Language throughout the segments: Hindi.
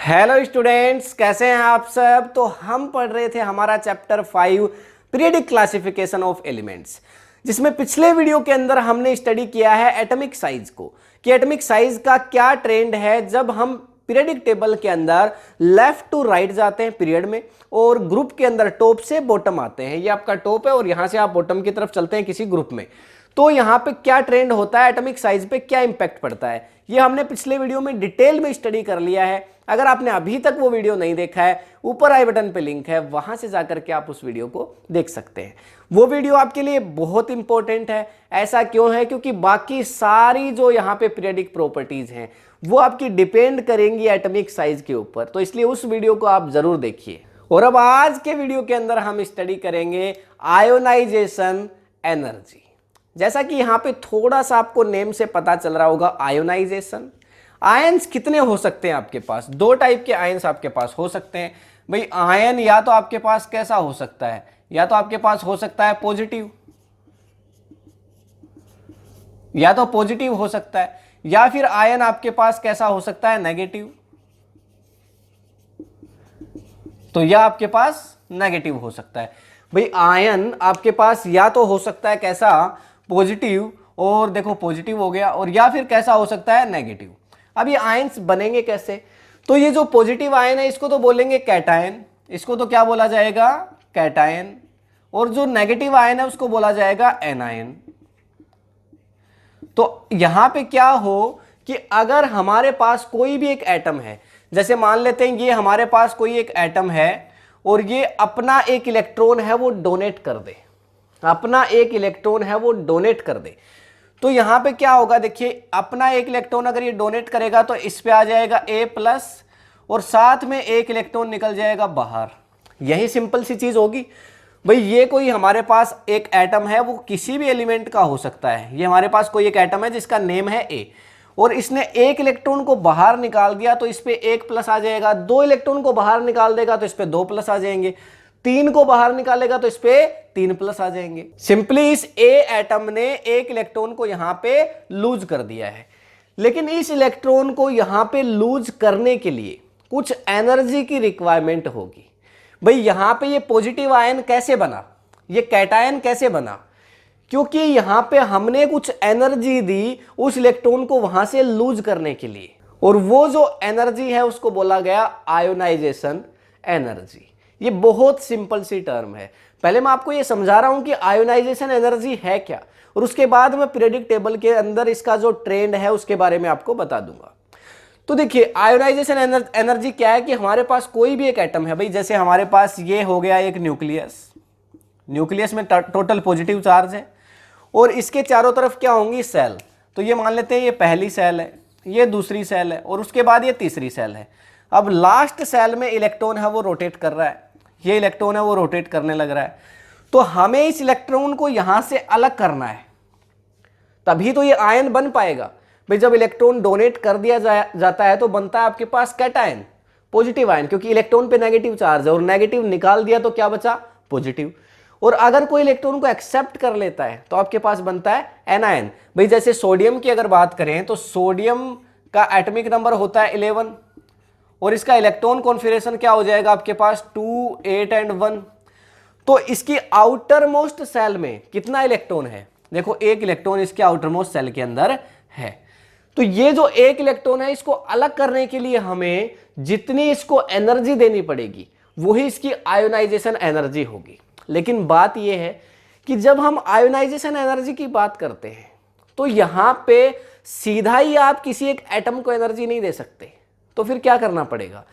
हेलो स्टूडेंट्स, कैसे हैं आप सब। तो हम पढ़ रहे थे हमारा chapter 5 periodic classification of elements, जिसमें पिछले वीडियो के अंदर हमने स्टडी किया है एटॉमिक साइज को कि एटॉमिक साइज का क्या ट्रेंड है जब हम पीरियडिक टेबल के अंदर लेफ्ट टू राइट जाते हैं पीरियड में और ग्रुप के अंदर टॉप से बॉटम आते हैं। ये आपका टॉप है और यहां से आप बॉटम की तरफ चलते हैं किसी ग्रुप में, तो यहाँ पे क्या ट्रेंड होता है, एटॉमिक साइज पे क्या इंपैक्ट पड़ता है, ये हमने पिछले वीडियो में डिटेल में स्टडी कर लिया है। अगर आपने अभी तक वो वीडियो नहीं देखा है, ऊपर आई बटन पे लिंक है, वहां से जाकर के आप उस वीडियो को देख सकते हैं। वो वीडियो आपके लिए बहुत इंपॉर्टेंट है। ऐसा क्यों है? क्योंकि बाकी सारी जो यहाँ पे पीरियडिक प्रॉपर्टीज हैं वो आपकी डिपेंड करेंगी एटॉमिक साइज के ऊपर, तो इसलिए उस वीडियो को आप जरूर देखिए। और अब आज के वीडियो के अंदर हम स्टडी करेंगे आयोनाइजेशन एनर्जी। जैसा कि यहाँ पे थोड़ा सा आपको नेम से पता चल रहा होगा, आयोनाइजेशन। आयंस कितने हो सकते हैं आपके पास? दो टाइप के आयंस आपके पास हो सकते हैं भाई। आयन या तो आपके पास कैसा हो सकता है, या तो आपके पास हो सकता है पॉजिटिव, या तो पॉजिटिव हो सकता है, या फिर आयन आपके पास कैसा हो सकता है, नेगेटिव। तो यह आपके पास नेगेटिव हो सकता है भाई। आयन आपके पास या तो हो सकता है कैसा, पॉजिटिव, और देखो पॉजिटिव हो गया, और या फिर कैसा हो सकता है, नेगेटिव। अब ये आयंस बनेंगे कैसे? तो ये जो पॉजिटिव आयन है इसको तो बोलेंगे कैटायन, इसको तो क्या बोला जाएगा, कैटायन। और जो नेगेटिव आयन है उसको बोला जाएगा एनायन। तो यहां पे क्या हो कि अगर हमारे पास कोई भी एक एटम है, जैसे मान लेते हैं ये हमारे पास कोई एक एटम है और ये अपना एक इलेक्ट्रॉन है वो डोनेट कर दे, अपना एक इलेक्ट्रॉन है वो डोनेट कर दे, तो यहां पे क्या होगा, देखिए अपना एक इलेक्ट्रॉन अगर ये डोनेट करेगा तो इस पे आ जाएगा A+ और साथ में एक इलेक्ट्रॉन निकल जाएगा बाहर। यही सिंपल सी चीज होगी भाई। ये कोई हमारे पास एक एटम है, वो किसी भी एलिमेंट का हो सकता है। ये हमारे पास कोई एक एटम है जिसका नेम है A, और इसने एक इलेक्ट्रॉन को बाहर निकाल दिया तो इस पे 1+ आ जाएगा, 2 इलेक्ट्रॉन को बाहर निकाल देगा तो इस पे 2+ आ जाएंगे, 3 को बाहर निकालेगा तो इस पे 3+ आ जाएंगे। सिंपली इस A एटम ने एक इलेक्ट्रॉन को यहां पे लूज कर दिया है, लेकिन इस इलेक्ट्रॉन को यहां पे लूज करने के लिए कुछ एनर्जी की रिक्वायरमेंट होगी भाई। यहां पे ये पॉजिटिव आयन कैसे बना, ये कैटायन कैसे बना? क्योंकि यहां पे हमने कुछ एनर्जी दी उस इलेक्ट्रॉन को वहां से लूज करने के लिए, और वो जो एनर्जी है उसको बोला गया आयोनाइजेशन एनर्जी। ये बहुत सिंपल सी टर्म है। पहले मैं आपको ये समझा रहा हूं कि आयोनाइजेशन एनर्जी है क्या, और उसके बाद मैं पीरियडिक टेबल के अंदर इसका जो ट्रेंड है उसके बारे में आपको बता दूंगा। तो देखिए आयोनाइजेशन एनर्जी क्या है कि हमारे पास कोई भी एक एटम है भाई, जैसे हमारे पास ये हो गया एक न्यूक्लियस, न्यूक्लियस में टोटल पॉजिटिव चार्ज है, और इसके चारों तरफ क्या होंगी, सेल। तो ये मान लेते हैं ये पहली सेल है, ये दूसरी सेल है, और उसके बाद ये तीसरी सेल है। अब लास्ट सेल में इलेक्ट्रॉन है वो रोटेट कर रहा है, ये इलेक्ट्रॉन है वो रोटेट करने लग रहा है, तो हमें इस इलेक्ट्रॉन को यहां से अलग करना है, तभी तो ये आयन बन पाएगा भाई। जब इलेक्ट्रॉन डोनेट कर दिया जाता है तो बनता है आपके पास कैटायन, पॉजिटिव आयन, क्योंकि इलेक्ट्रॉन पे नेगेटिव चार्ज है, और नेगेटिव निकाल दिया तो क्या बचा, पॉजिटिव। और अगर कोई इलेक्ट्रॉन को एक्सेप्ट कर लेता है तो आपके पास बनता है एनायन भाई। जैसे सोडियम की अगर बात करें तो सोडियम का एटॉमिक नंबर होता है 11, और इसका इलेक्ट्रॉन कॉन्फिगरेशन क्या हो जाएगा आपके पास, 2, 8 और 1। तो इसकी आउटर मोस्ट सेल में कितना इलेक्ट्रॉन है, देखो एक इलेक्ट्रॉन इसके आउटर मोस्ट सेल के अंदर है। तो ये जो एक इलेक्ट्रॉन है इसको अलग करने के लिए हमें जितनी इसको एनर्जी देनी पड़ेगी वही इसकी आयोनाइजेशन एनर्जी होगी। लेकिन बात यह है कि जब हम आयोनाइजेशन एनर्जी की बात करते हैं तो यहां पे सीधा ही आप किसी एक एटम को एनर्जी नहीं दे सकते, तो फिर क्या करना पड़ेगा?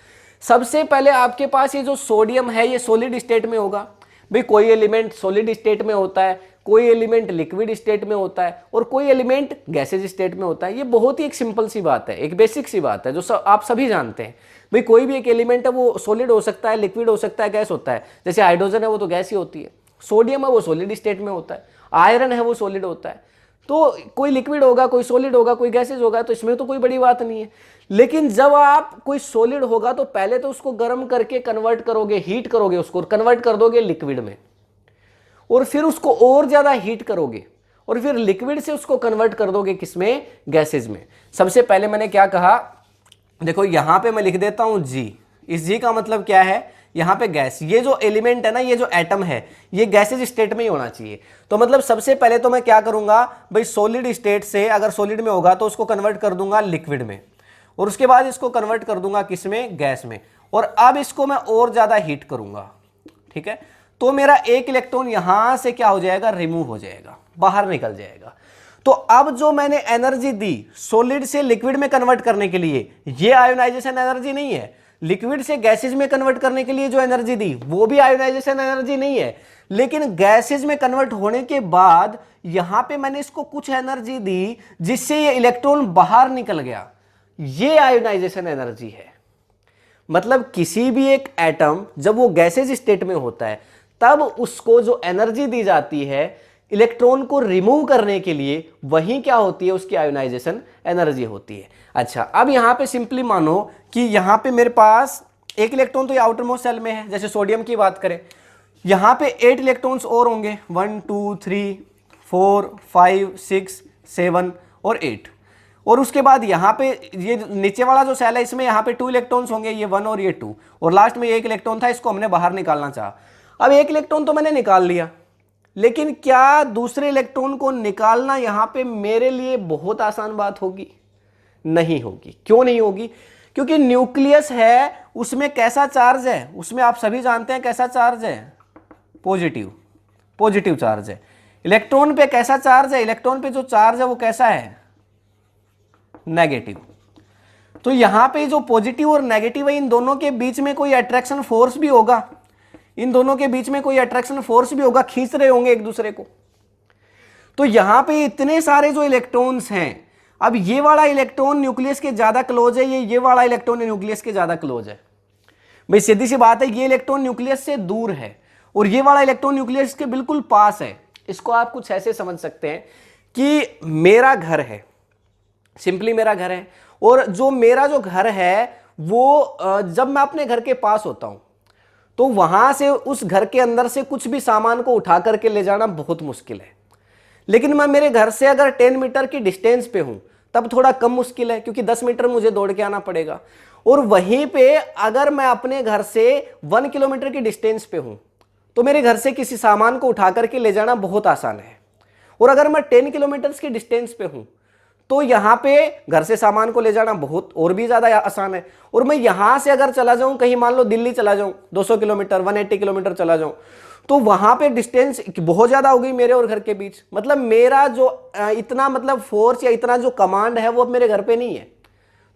सबसे पहले आपके पास ये जो सोडियम है ये सॉलिड स्टेट में होगा भाई। कोई एलिमेंट सॉलिड स्टेट में होता है, कोई एलिमेंट लिक्विड स्टेट में होता है, और कोई एलिमेंट गैसेज स्टेट में होता है। ये बहुत ही एक सिंपल सी बात है, एक बेसिक सी बात है जो आप सभी जानते हैं भाई। कोई भी एक एलिमेंट है वो सॉलिड हो सकता है, लिक्विड हो सकता है, गैस होता है। जैसे हाइड्रोजन है वो तो गैस ही होती है, सोडियम है वो सॉलिड स्टेट में होता है, आयरन है वो सॉलिड होता है। तो कोई लिक्विड होगा, कोई सॉलिड होगा, कोई गैसेज होगा, तो इसमें तो कोई बड़ी बात नहीं है। लेकिन जब आप कोई सॉलिड होगा तो पहले तो उसको गर्म करके कन्वर्ट करोगे, हीट करोगे, उसको कन्वर्ट कर दोगे लिक्विड में, और फिर उसको और ज्यादा हीट करोगे, और फिर लिक्विड से उसको कन्वर्ट कर दोगे किसमें, गैसेज में। सबसे पहले मैंने क्या कहा, देखो यहां पे मैं लिख देता हूं G। इस G का मतलब क्या है, यहां पे गैस, ये जो एलिमेंट है ना, ये जो एटम है, ये गैसेज स्टेट में ही होना चाहिए। तो मतलब सबसे पहले तो मैं क्या करूंगा भाई, सॉलिड स्टेट से अगर सॉलिड में होगा तो उसको कन्वर्ट कर दूंगा लिक्विड में, और उसके बाद इसको कन्वर्ट कर दूंगा किस में, गैस में। और अब इसको मैं और ज्यादा हीट करूंगा, ठीक है, तो मेरा एक इलेक्ट्रॉन यहां से क्या हो जाएगा, रिमूव हो जाएगा, बाहर निकल जाएगा। तो अब जो मैंने एनर्जी दी सॉलिड से लिक्विड में कन्वर्ट करने के लिए, ये आयोनाइजेशन एनर्जी नहीं है। लिक्विड से गैसेज में कन्वर्ट करने के लिए जो एनर्जी दी वो भी आयोनाइजेशन एनर्जी नहीं है। लेकिन गैसेज में कन्वर्ट होने के बाद यहां पे मैंने इसको कुछ एनर्जी दी जिससे ये इलेक्ट्रॉन बाहर निकल गया, ये आयोनाइजेशन एनर्जी है। मतलब किसी भी एक एटम जब वो गैसेज स्टेट में होता है तब उसको जो एनर्जी दी जाती है इलेक्ट्रॉन को रिमूव करने के लिए, वही क्या होती है, उसकी आयोनाइजेशन एनर्जी होती है। अच्छा, अब यहां पे सिंपली मानो कि यहां पे मेरे पास एक इलेक्ट्रॉन तो ये आउटर मोस्ट सेल में है, जैसे सोडियम की बात करें, यहां पे 8 इलेक्ट्रॉन्स और होंगे, 1 2 3 4 5 6 7 और 8। और उसके बाद यहाँ पे ये नीचे वाला जो सेल है इसमें यहाँ पे 2 इलेक्ट्रॉन्स होंगे, ये 1 और ये 2, और लास्ट में एक इलेक्ट्रॉन था, इसको हमने बाहर निकालना चाहा। अब एक इलेक्ट्रॉन तो मैंने निकाल लिया, लेकिन क्या दूसरे इलेक्ट्रॉन को निकालना यहाँ पे मेरे लिए बहुत आसान बात होगी? नहीं होगी। क्यों नहीं होगी? क्योंकि न्यूक्लियस है, उसमें कैसा चार्ज है, उसमें आप सभी जानते हैं कैसा चार्ज है, पॉजिटिव, पॉजिटिव चार्ज है। इलेक्ट्रॉन पे कैसा चार्ज है, इलेक्ट्रॉन पे जो चार्ज है वो कैसा है, नेगेटिव। तो यहां पे जो पॉजिटिव और नेगेटिव है, इन दोनों के बीच में कोई अट्रैक्शन फोर्स भी होगा, इन दोनों के बीच में कोई अट्रैक्शन फोर्स भी होगा, खींच रहे होंगे एक दूसरे को। तो यहां पे इतने सारे जो इलेक्ट्रॉन्स हैं, अब ये वाला इलेक्ट्रॉन न्यूक्लियस के ज्यादा क्लोज है, ये वाला इलेक्ट्रॉन न्यूक्लियस के ज्यादा क्लोज है। भाई सीधी सी बात है, ये इलेक्ट्रॉन न्यूक्लियस से दूर है और ये वाला इलेक्ट्रॉन न्यूक्लियस के बिल्कुल पास है। इसको आप कुछ ऐसे समझ सकते हैं कि मेरा घर है, सिंपली मेरा घर है, और जो मेरा जो घर है वो जब मैं अपने घर के पास होता हूं तो वहां से उस घर के अंदर से कुछ भी सामान को उठा करके ले जाना बहुत मुश्किल है। लेकिन मैं मेरे घर से अगर 10 मीटर की डिस्टेंस पे हूं तब थोड़ा कम मुश्किल है, क्योंकि 10 मीटर मुझे दौड़ के आना पड़ेगा। और वहीं पे अगर मैं अपने घर से 1 किलोमीटर की डिस्टेंस पे हूं तो मेरे घर से किसी सामान को उठा करके ले जाना बहुत आसान है। और अगर मैं 10 किलोमीटर की डिस्टेंस पे हूं तो यहां पे घर से सामान को ले जाना बहुत और भी ज्यादा आसान है। और मैं यहां से अगर चला जाऊं, कहीं मान लो दिल्ली चला जाऊं, 200 किलोमीटर 180 किलोमीटर चला जाऊं, तो वहां पे डिस्टेंस बहुत ज्यादा हो गई मेरे और घर के बीच। मतलब मेरा जो इतना मतलब फोर्स या इतना जो कमांड है वो अब मेरे घर पे नहीं है,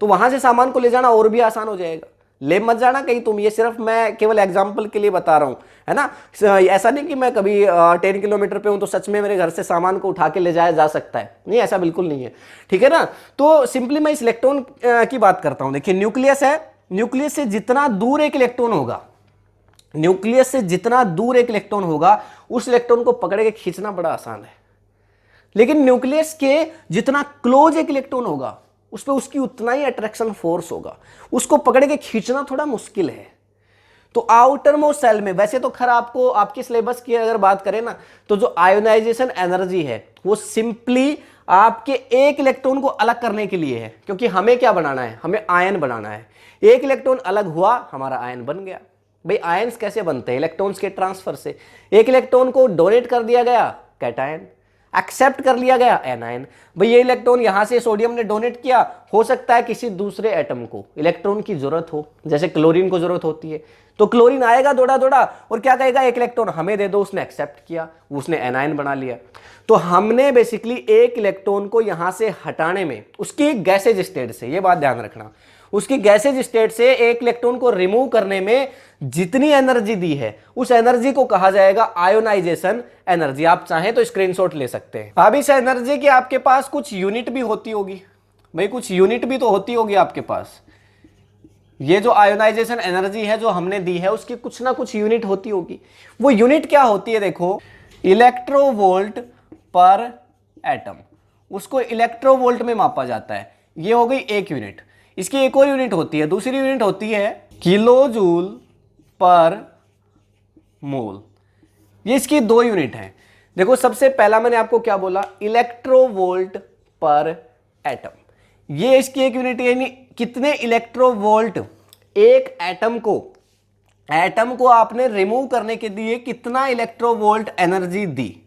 तो वहां से सामान को ले जाना और भी आसान हो जाएगा। ले मत जाना कहीं तुम, ये सिर्फ मैं केवल एग्जांपल के लिए बता रहा हूं, है ना। ऐसा नहीं कि मैं कभी 10 किलोमीटर पे हूं तो सच में मेरे घर से सामान को उठा के ले जाया जा सकता है, नहीं, ऐसा बिल्कुल नहीं है, ठीक है ना। तो सिंपली मैं इस इलेक्ट्रॉन की बात करता हूं। देखिए न्यूक्लियस है, न्यूक्लियस से जितना दूर एक इलेक्ट्रॉन होगा, न्यूक्लियस से जितना दूर एक इलेक्ट्रॉन होगा उस इलेक्ट्रॉन को पकड़ के खींचना बड़ा आसान है। लेकिन न्यूक्लियस के जितना क्लोज एक इलेक्ट्रॉन होगा उस पर उसकी उतना ही अट्रैक्शन फोर्स होगा, उसको पकड़ के खींचना थोड़ा मुश्किल है। तो आउटर मोस्ट सेल में, वैसे तो खैर आपको आपके सिलेबस की अगर बात करें ना, तो जो आयोनाइजेशन एनर्जी है वो सिंपली आपके एक इलेक्ट्रॉन को अलग करने के लिए है, क्योंकि हमें क्या बनाना है, हमें आयन बनाना है। एक इलेक्ट्रॉन अलग हुआ, हमारा आयन बन गया। भाई आयन्स कैसे बनते हैं, इलेक्ट्रॉन्स के ट्रांसफर से। एक इलेक्ट्रॉन को डोनेट कर दिया गया, कैटायन, एक्सेप्ट कर लिया गया, एनायन। भाई ये इलेक्ट्रॉन यहां से सोडियम ने डोनेट किया, हो सकता है किसी दूसरे एटम को इलेक्ट्रॉन की जरूरत हो, जैसे क्लोरीन को जरूरत होती है, तो क्लोरीन आएगा दौड़ा दौड़ा और क्या कहेगा, एक इलेक्ट्रॉन हमें दे दो, उसने एक्सेप्ट किया, उसने एनायन बना लिया। तो हमने बेसिकली एक इलेक्ट्रॉन को यहां से हटाने में, उसकी गैसेज स्टेट से, ये बात ध्यान रखना, उसकी गैसेज स्टेट से एक इलेक्ट्रॉन को रिमूव करने में जितनी एनर्जी दी है उस एनर्जी को कहा जाएगा आयोनाइजेशन एनर्जी। आप चाहें तो स्क्रीनशॉट ले सकते हैं। अब इस एनर्जी की आपके पास कुछ यूनिट भी होती होगी, भाई कुछ यूनिट भी तो होती होगी आपके पास। ये जो आयोनाइजेशन एनर्जी है जो हमने दी है उसकी कुछ ना कुछ यूनिट होती होगी। वो यूनिट क्या होती है, देखो, इलेक्ट्रोवोल्ट पर एटम, उसको इलेक्ट्रोवोल्ट में मापा जाता है। ये हो गई एक यूनिट। इसकी एक और यूनिट होती है, दूसरी यूनिट होती है किलो जूल पर मोल। ये इसकी दो यूनिट हैं। देखो सबसे पहला मैंने आपको क्या बोला, इलेक्ट्रोवोल्ट पर एटम, ये इसकी एक यूनिट है, यानी कितने इलेक्ट्रोवोल्ट एक एटम को आपने रिमूव करने के लिए कितना इलेक्ट्रोवोल्ट एनर्जी दी।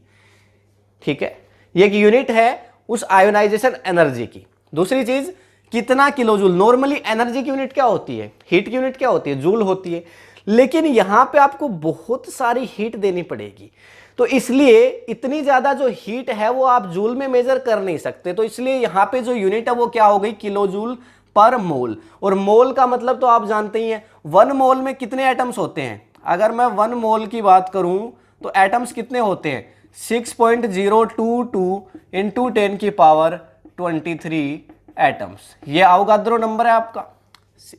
ठीक है, ये एक यूनिट है उस आयोनाइजेशन एनर्जी की। दूसरी चीज, कितना किलोजूल। नॉर्मली एनर्जी की यूनिट क्या होती है, हीट की यूनिट क्या होती है, जूल होती है, लेकिन यहां पे आपको बहुत सारी हीट देनी पड़ेगी, तो इसलिए इतनी ज्यादा जो हीट है वो आप जूल में मेजर कर नहीं सकते, तो इसलिए यहां पे जो यूनिट है वो क्या हो गई, किलोजूल पर मोल। और मोल का मतलब तो आप जानते ही हैं, 1 मोल में कितने एटम्स होते हैं। अगर मैं 1 मोल की बात करूं तो एटम्स कितने होते हैं, 6.022 इंटू 10 की पावर 23 एटम्स। ये अवोगाद्रो नंबर है आपका,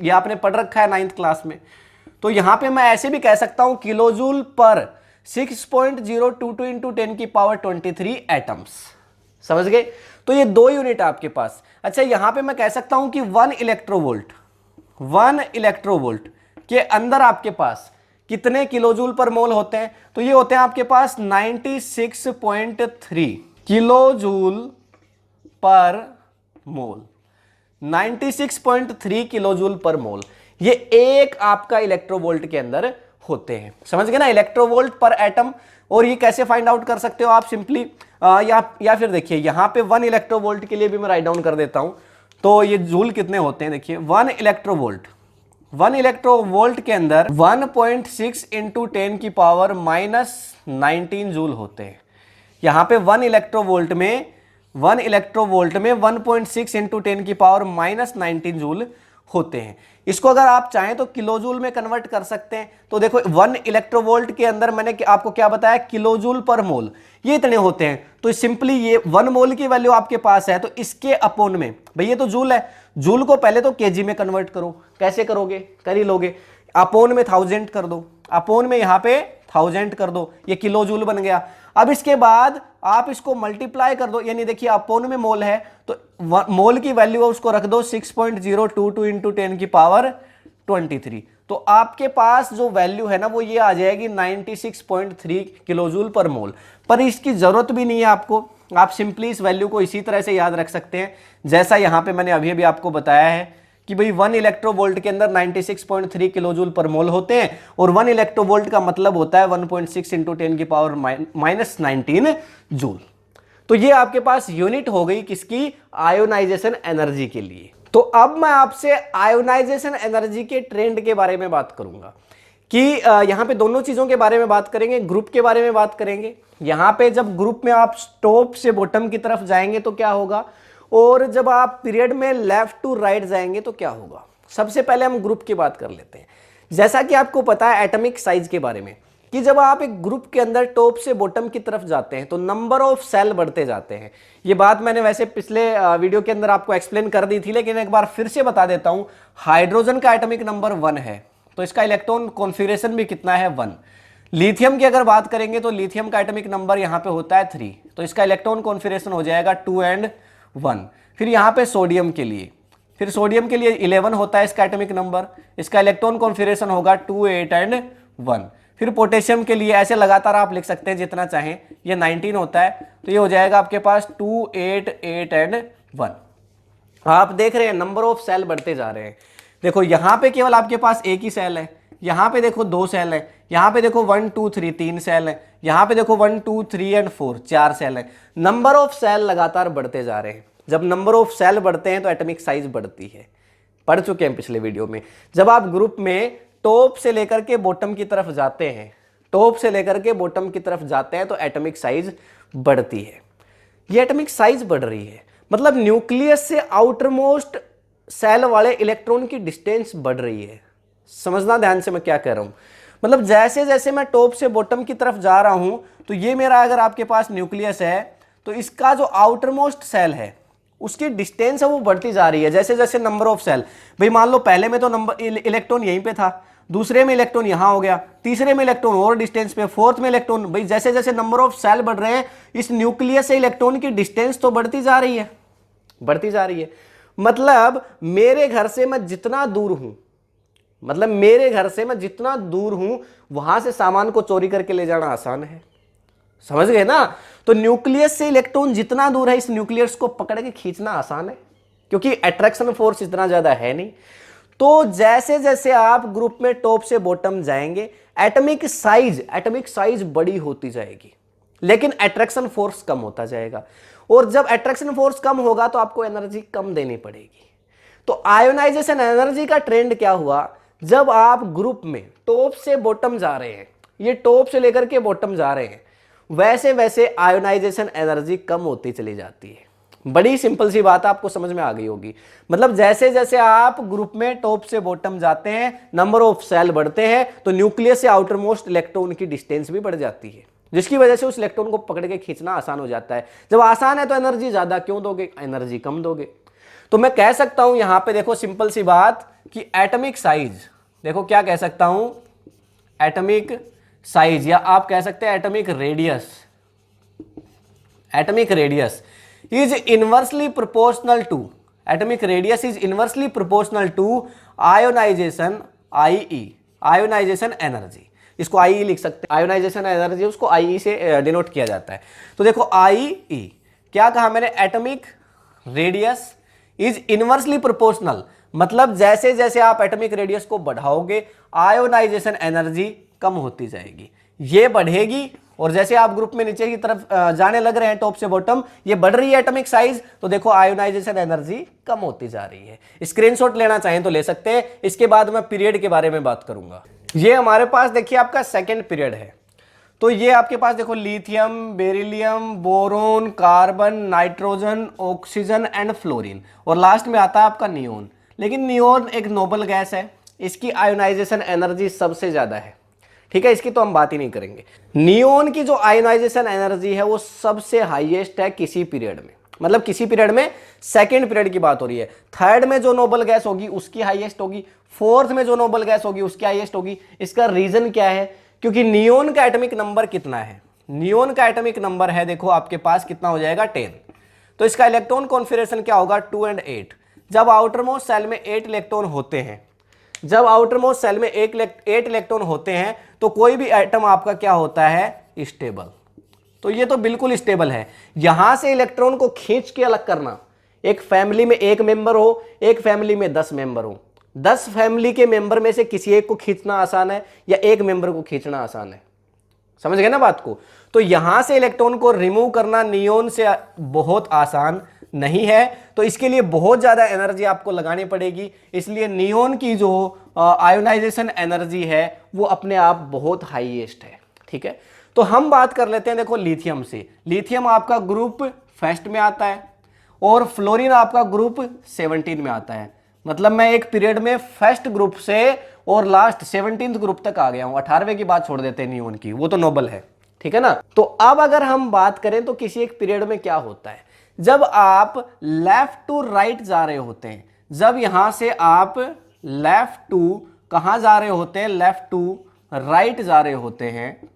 ये आपने पढ़ रखा है 9th क्लास में। तो यहां पे मैं ऐसे भी कह सकता हूं किलोजूल पर 6.022 इंटू 10 की पावर 23 एटम्स। समझ गए। तो ये 2 यूनिट आपके पास। अच्छा, यहां पे मैं कह सकता हूं कि 1 इलेक्ट्रोवोल्ट के अंदर आपके पास कितने किलोजूल पर मोल होते हैं, तो ये होते हैं आपके पास 96.3 किलोजूल पर मोल। 96.3 किलोजूल पर मोल, ये एक आपका इलेक्ट्रोवोल्ट के अंदर होते हैं। समझ गए ना, इलेक्ट्रोवोल्ट पर एटम। और ये कैसे फाइंड आउट कर सकते हो आप, सिंपली या फिर देखिए यहां पे 1 इलेक्ट्रोवोल्ट के लिए भी मैं राइट डाउन कर देता हूं, तो ये जूल कितने होते हैं, देखिए 1 इलेक्ट्रोवोल्ट के अंदर 1.6 इंटू 10 की पावर -19 जूल होते हैं। यहां पे 1 इलेक्ट्रोवोल्ट में 1.6 इंटू 10 की पावर -19 जूल होते हैं। इसको अगर आप चाहें तो किलोजूल में कन्वर्ट कर सकते हैं। तो देखो 1 इलेक्ट्रोवोल्ट के अंदर मैंने आपको क्या बताया, किलोजूल पर मोल, ये इतने होते हैं। तो सिंपली ये 1 मोल की वैल्यू आपके पास है, तो इसके अपोन में, भाई ये तो जूल है, जूल को पहले तो केजी में कन्वर्ट करो। कैसे करोगे, कर ही लोगे, अपोन में 1000 कर दो, अपोन में यहां पे 1000 कर दो, ये किलो जूल बन गया। अब इसके बाद आप इसको मल्टीप्लाई कर दो, यानी देखिए अपोन में मोल है तो मोल की वैल्यू उसको रख दो 6.022 इंटू 10 की पावर 23, तो आपके पास जो वैल्यू है ना वो ये आ जाएगी 96.3 किलोजूल पर मोल। पर इसकी जरूरत भी नहीं है आपको, आप सिंपली इस वैल्यू को इसी तरह से याद रख सकते हैं जैसा यहां पे मैंने अभी बताया है कि भाई 1 इलेक्ट्रोवोल्ट के अंदर 96.3 किलोजूल पर मोल होते हैं, और 1 इलेक्ट्रोवोल्ट का मतलब होता है 1.6 इंटू 10 की पावर -19 जूल। तो ये आपके पास यूनिट हो गई किसकी, आयोनाइजेशन एनर्जी के लिए। तो अब मैं आपसे आयोनाइजेशन एनर्जी के ट्रेंड के बारे में बात करूंगा कि यहां पे दोनों चीजों के बारे में बात करेंगे, ग्रुप के बारे में बात करेंगे। यहां पे जब ग्रुप में आप टॉप से बॉटम की तरफ जाएंगे तो क्या होगा, और जब आप पीरियड में लेफ्ट टू राइट जाएंगे तो क्या होगा। सबसे पहले हम ग्रुप की बात कर लेते हैं। जैसा कि आपको पता है एटॉमिक साइज के बारे में, कि जब आप एक ग्रुप के अंदर टॉप से बॉटम की तरफ जाते हैं तो नंबर ऑफ सेल बढ़ते जाते हैं। ये बात मैंने वैसे पिछले वीडियो के अंदर आपको एक्सप्लेन कर दी थी, लेकिन एक बार फिर से बता देता हूं। हाइड्रोजन का एटॉमिक नंबर 1 है, तो इसका इलेक्ट्रॉन कॉन्फिगरेशन भी कितना है, 1। लिथियम की अगर बात करेंगे तो लिथियम का एटॉमिक नंबर यहां पे होता है 3, तो इसका इलेक्ट्रॉन कॉन्फिगरेशन हो जाएगा 2 and 1। फिर यहां पे सोडियम के लिए 11 होता है इसका एटॉमिक नंबर, इसका इलेक्ट्रॉन कॉन्फिगरेशन होगा 2, 8 and 1। फिर पोटेशियम के लिए ऐसे लगातार आप लिख सकते हैं जितना चाहें, ये 19 होता है, तो ये हो जाएगा आपके पास 2, 8, 8 and 1। आप देख रहे हैं नंबर ऑफ सेल बढ़ते जा रहे हैं। देखो यहां पे केवल आपके पास एक ही सेल है, यहां पे देखो 2 सेल है, यहां पे देखो 1, 2, 3 3 सेल है, यहां पे देखो 1, 2, 3 and 4 4 सेल है। नंबर ऑफ सेल लगातार बढ़ते जा रहे हैं। जब नंबर ऑफ सेल बढ़ते हैं तो एटॉमिक साइज बढ़ती है, पढ़ चुके हैं पिछले वीडियो में। जब आप ग्रुप में टॉप से लेकर के बॉटम की तरफ जाते हैं, टॉप से लेकर के बॉटम की तरफ जाते हैं तो एटॉमिक साइज बढ़ती है। ये एटॉमिक साइज बढ़ रही है, मतलब न्यूक्लियस से आउटरमोस्ट सेल वाले इलेक्ट्रॉन की डिस्टेंस बढ़ रही है। समझना ध्यान से मैं क्या कह रहा हूं, मतलब जैसे जैसे मैं टॉप से बॉटम की तरफ जा रहा हूं, तो ये मेरा अगर आपके पास न्यूक्लियस है तो इसका जो आउटरमोस्ट सेल है उसकी डिस्टेंस है वो बढ़ती जा रही है जैसे जैसे नंबर ऑफ सेल। भाई मान लो पहले में तो नंबर इलेक्ट्रॉन यहीं पे था, दूसरे में इलेक्ट्रॉन यहां हो गया, तीसरे में इलेक्ट्रॉन और डिस्टेंस पे, फोर्थ में इलेक्ट्रॉन। भाई जैसे जैसे नंबर ऑफ सेल बढ़ रहे हैं इस न्यूक्लियस से इलेक्ट्रॉन की डिस्टेंस तो बढ़ती जा रही है, बढ़ती जा रही है। मतलब मेरे घर से मैं जितना दूर हूं, वहां से सामान को चोरी करके ले जाना आसान है। समझ गए ना। तो न्यूक्लियस से इलेक्ट्रॉन जितना दूर है इस न्यूक्लियस को पकड़ के खींचना आसान है। क्योंकि अट्रैक्शन फोर्स इतना ज्यादा है नहीं। तो जैसे जैसे आप ग्रुप में टॉप से बॉटम जाएंगे एटॉमिक साइज बड़ी होती जाएगी, लेकिन अट्रैक्शन फोर्स कम होता जाएगा। और जब अट्रैक्शन फोर्स कम होगा तो आपको एनर्जी कम देनी पड़ेगी। तो आयोनाइजेशन एनर्जी का ट्रेंड क्या हुआ, जब आप ग्रुप में टॉप से बॉटम जा रहे हैं, ये टॉप से लेकर के बॉटम जा रहे हैं, वैसे वैसे आयोनाइजेशन एनर्जी कम होती चली जाती है। बड़ी सिंपल सी बात आपको समझ में आ गई होगी। मतलब जैसे जैसे आप ग्रुप में टॉप से बॉटम जाते हैं, नंबर ऑफ सेल बढ़ते हैं, तो न्यूक्लियस से आउटर मोस्ट इलेक्ट्रॉन की डिस्टेंस भी बढ़ जाती है, जिसकी वजह से उस इलेक्ट्रॉन को पकड़ के खींचना आसान हो जाता है। जब आसान है तो एनर्जी ज्यादा क्यों दोगे, एनर्जी कम दोगे। तो मैं कह सकता हूं यहां पे देखो सिंपल सी बात कि एटॉमिक साइज, देखो क्या कह सकता हूं, एटॉमिक साइज, या आप कह सकते हैं atomic radius is inversely proportional to, atomic radius is inversely proportional to ionisation, ionisation energy. इसको आईई लिख सकते हैं, आयोनाइजेशन एनर्जी उसको आईई से डिनोट किया जाता है। तो देखो आईई क्या कहा मैंने, atomic radius is inversely proportional, मतलब जैसे जैसे आप एटॉमिक रेडियस को बढ़ाओगे आयोनाइजेशन एनर्जी कम होती जाएगी, ये बढ़ेगी। और जैसे आप ग्रुप में नीचे की तरफ जाने लग रहे हैं टॉप से बॉटम, ये बढ़ रही है एटॉमिक साइज, तो देखो आयोनाइजेशन एनर्जी कम होती जा रही है। स्क्रीनशॉट लेना चाहें तो ले सकते हैं। इसके बाद मैं पीरियड के बारे में बात करूंगा। ये हमारे पास देखिए आपका सेकेंड पीरियड है। तो ये आपके पास देखो lithium, beryllium, boron, carbon, nitrogen, oxygen and fluorine, और लास्ट में आता है आपका नियोन। लेकिन नियोन एक नोबल गैस है, इसकी आयोनाइजेशन एनर्जी सबसे ज्यादा है, ठीक है, इसकी तो हम बात ही नहीं करेंगे। नियोन की जो आयोनाइजेशन एनर्जी है वो सबसे हाईएस्ट है किसी पीरियड में, मतलब किसी पीरियड में, सेकेंड पीरियड की बात हो रही है। थर्ड में जो नोबल गैस होगी उसकी हाईएस्ट होगी, फोर्थ में जो नोबल गैस होगी उसकी हाईएस्ट होगी। इसका रीजन क्या है, क्योंकि नियोन का एटॉमिक नंबर कितना है, नियोन का एटॉमिक नंबर है देखो आपके पास कितना हो जाएगा 10। तो इसका इलेक्ट्रॉन कॉन्फिगरेशन क्या होगा 2 और 8। जब आउटर मोस्ट सेल में 8 इलेक्ट्रॉन होते हैं, जब आउटर मोस्ट सेल में 8 इलेक्ट्रॉन होते हैं तो कोई भी एटम आपका क्या होता है, स्टेबल। तो ये तो बिल्कुल स्टेबल है। यहां से इलेक्ट्रॉन को खींच के अलग करना, एक फैमिली में एक मेंबर हो, एक फैमिली में 10 मेंबर हो, 10 फैमिली के मेंबर में से किसी एक को खींचना आसान है या एक मेंबर को खींचना आसान है, समझ गए ना बात को। तो यहां से इलेक्ट्रॉन को रिमूव करना नियोन से बहुत आसान नहीं है, तो इसके लिए बहुत ज्यादा एनर्जी आपको लगानी पड़ेगी। इसलिए नियोन की जो आयोनाइजेशन एनर्जी है वो अपने आप बहुत हाईएस्ट है, ठीक है। तो हम बात कर लेते हैं देखो लिथियम से। लिथियम आपका ग्रुप फर्स्ट में आता है और फ्लोरीन आपका ग्रुप 17 में आता है। मतलब मैं एक पीरियड में फर्स्ट ग्रुप से और लास्ट 17th ग्रुप तक आ गया हूं। 18वें की बात छोड़ देते हैं नियोन की, वो तो नोबल है, ठीक है ना। तो अब अगर हम बात करें तो किसी एक पीरियड में क्या होता है, जब आप लेफ्ट टू राइट जा रहे होते हैं, जब यहां से आप लेफ्ट टू कहां जा रहे होते हैं, लेफ्ट टू राइट जा रहे होते हैं,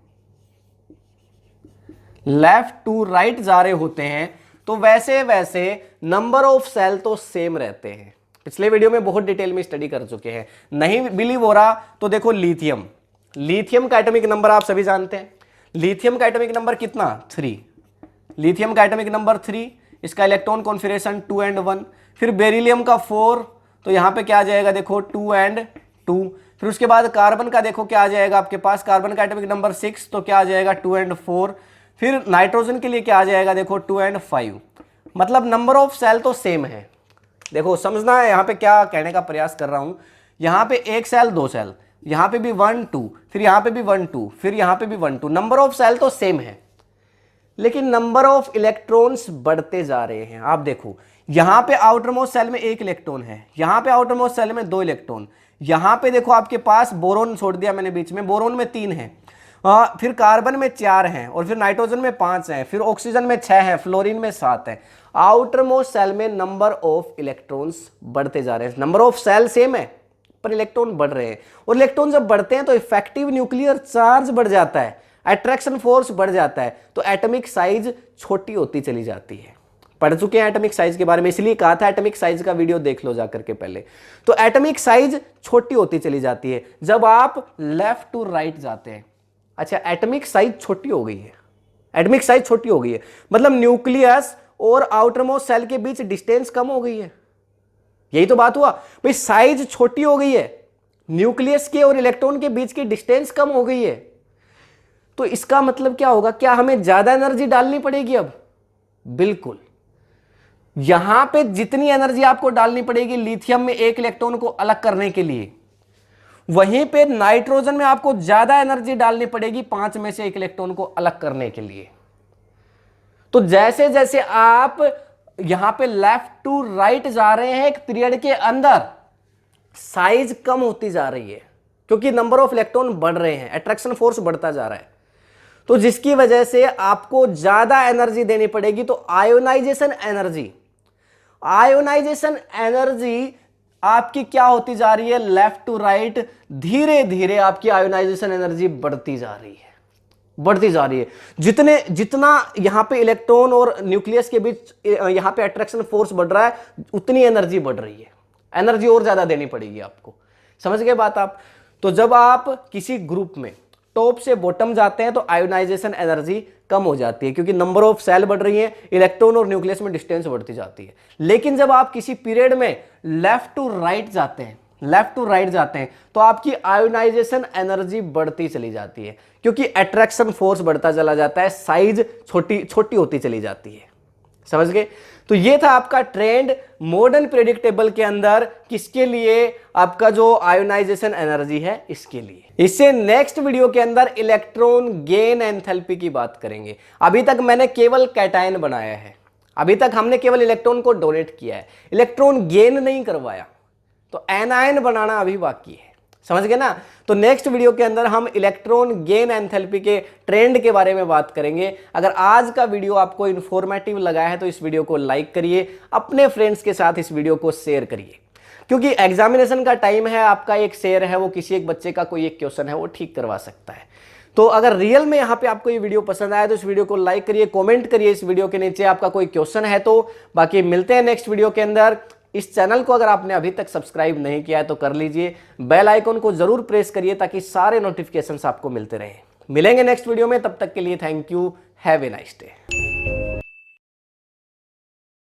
लेफ्ट टू राइट जा रहे होते हैं, तो वैसे वैसे नंबर ऑफ सेल तो सेम रहते हैं। पिछले वीडियो में बहुत डिटेल में स्टडी कर चुके हैं। नहीं बिलीव हो रहा तो देखो लिथियम, लिथियम का एटॉमिक नंबर आप सभी जानते हैं। लिथियम का एटॉमिक नंबर कितना 3, लिथियम का एटॉमिक नंबर 3, इसका इलेक्ट्रॉन कॉन्फिगरेशन 2 और 1। फिर बेरिलियम का 4, तो यहां पे क्या आ जाएगा देखो 2 और 2। फिर उसके बाद कार्बन का देखो क्या आ जाएगा आपके पास, कार्बन का एटॉमिक नंबर 6, तो क्या आ जाएगा 2 और 4। फिर नाइट्रोजन के लिए क्या आ जाएगा देखो 2 और 5। मतलब नंबर ऑफ सेल तो सेम है। देखो समझना है यहां पे क्या कहने का प्रयास कर रहा हूं। यहां पे एक सेल, 2 सेल, यहां पे भी 1 2, फिर यहां पे भी 1 2, फिर यहां पे भी 1 2। नंबर ऑफ सेल तो सेम है, लेकिन नंबर ऑफ इलेक्ट्रॉन्स बढ़ते जा रहे हैं। आप देखो यहां पे आउटर मोस्ट सेल में 1 इलेक्ट्रॉन है, यहां पे आउटर मोस्ट सेल में 2 इलेक्ट्रॉन, यहां पे देखो आपके पास बोरोन छोड़ दिया मैंने बीच में, बोरोन में 3 है, फिर कार्बन में 4 हैं, और फिर नाइट्रोजन में 5 हैं, फिर ऑक्सीजन में 6 हैं, फ्लोरीन में 7 है। आउटर मोस्ट सेल में नंबर ऑफ इलेक्ट्रॉन्स बढ़ते जा रहे हैं। नंबर ऑफ सेल सेम है पर इलेक्ट्रॉन बढ़ रहे हैं, और इलेक्ट्रॉन जब बढ़ते हैं तो इफेक्टिव न्यूक्लियर चार्ज बढ़ जाता है, अट्रैक्शन फोर्स बढ़ जाता है, तो एटॉमिक साइज छोटी होती चली जाती है। पढ़ चुके हैं एटॉमिक साइज के बारे में, इसलिए कहा था एटॉमिक साइज का वीडियो देख लो जाकर के पहले। तो एटॉमिक साइज छोटी होती चली जाती है जब आप लेफ्ट टू राइट जाते हैं। अच्छा, एटॉमिक साइज छोटी हो गई है, एटॉमिक साइज छोटी हो गई है, मतलब न्यूक्लियस और आउटर मोस्ट सेल के बीच डिस्टेंस कम हो गई है। यही तो बात हुआ भाई, साइज छोटी हो गई है, न्यूक्लियस के और इलेक्ट्रॉन के बीच की डिस्टेंस कम हो गई है। तो इसका मतलब क्या होगा, क्या हमें ज्यादा एनर्जी डालनी पड़ेगी अब? बिल्कुल। यहां पे जितनी एनर्जी आपको डालनी पड़ेगी लिथियम में एक इलेक्ट्रॉन को अलग करने के लिए, वहीं पे नाइट्रोजन में आपको ज्यादा एनर्जी डालनी पड़ेगी 5 में से एक इलेक्ट्रॉन को अलग करने के लिए। तो जैसे जैसे आप यहां पे लेफ्ट टू राइट जा रहे हैं एक पीरियड के अंदर, साइज कम होती जा रही है, क्योंकि नंबर ऑफ इलेक्ट्रॉन बढ़ रहे हैं, अट्रैक्शन फोर्स बढ़ता जा रहा है। तो जिसकी वजह से आपको ज्यादा एनर्जी देनी पड़ेगी। तो आयोनाइजेशन एनर्जी, आयोनाइजेशन एनर्जी आपकी क्या होती जा रही है, लेफ्ट टू राइट धीरे धीरे आपकी आयोनाइजेशन एनर्जी बढ़ती जा रही है, बढ़ती जा रही है। जितना यहां पे इलेक्ट्रॉन और न्यूक्लियस के बीच यहां पे अट्रैक्शन फोर्स बढ़ रहा है, उतनी एनर्जी बढ़ रही है, एनर्जी और ज्यादा देनी पड़ेगी आपको। समझ गए बात आप? तो जब आप किसी ग्रुप में टॉप से बॉटम जाते हैं तो आयोनाइजेशन एनर्जी कम हो जाती है, क्योंकि नंबर ऑफ सेल बढ़ रही है, इलेक्ट्रॉन और न्यूक्लियस में डिस्टेंस बढ़ती जाती है। लेकिन जब आप किसी पीरियड में लेफ्ट टू राइट जाते हैं, लेफ्ट टू राइट जाते हैं, तो आपकी आयोनाइजेशन एनर्जी बढ़ती चली जाती है, क्योंकि अट्रैक्शन फोर्स बढ़ता चला जाता है, साइज छोटी छोटी होती चली जाती है। समझ गए? तो ये था आपका ट्रेंड मॉडर्न पीरियोडिक टेबल के अंदर, किसके लिए? आपका जो आयोनाइजेशन एनर्जी है इसके लिए। इससे नेक्स्ट वीडियो के अंदर इलेक्ट्रॉन गेन एंथैल्पी की बात करेंगे। अभी तक मैंने केवल कैटायन बनाया है, अभी तक हमने केवल इलेक्ट्रॉन को डोनेट किया है, इलेक्ट्रॉन गेन नहीं करवाया। तो एनायन बनाना अभी बाकी है। समझ गए ना? तो नेक्स्ट वीडियो के अंदर हम इलेक्ट्रॉन गेन एंथैल्पी के ट्रेंड के बारे में बात करेंगे। अगर आज का वीडियो आपको इन्फॉर्मेटिव लगा है तो इस वीडियो को लाइक करिए, अपने फ्रेंड्स के साथ इस वीडियो को शेयर करिए, क्योंकि एग्जामिनेशन का टाइम है, आपका एक शेयर है वो किसी एक बच्चे का कोई एक क्वेश्चन है वो ठीक करवा सकता है। तो अगर रियल में यहाँ पे आपको ये वीडियो पसंद आया तो इस वीडियो को लाइक करिए, कमेंट करिए इस वीडियो के नीचे आपका कोई क्वेश्चन है तो। बाकी मिलते हैं नेक्स्ट वीडियो के अंदर। इस चैनल को अगर आपने अभी तक सब्सक्राइब नहीं किया है तो कर लीजिए, बेल आइकन को जरूर प्रेस करिए ताकि सारे नोटिफिकेशंस आपको मिलते रहें। मिलेंगे नेक्स्ट वीडियो में, तब तक के लिए thank you, have a nice day.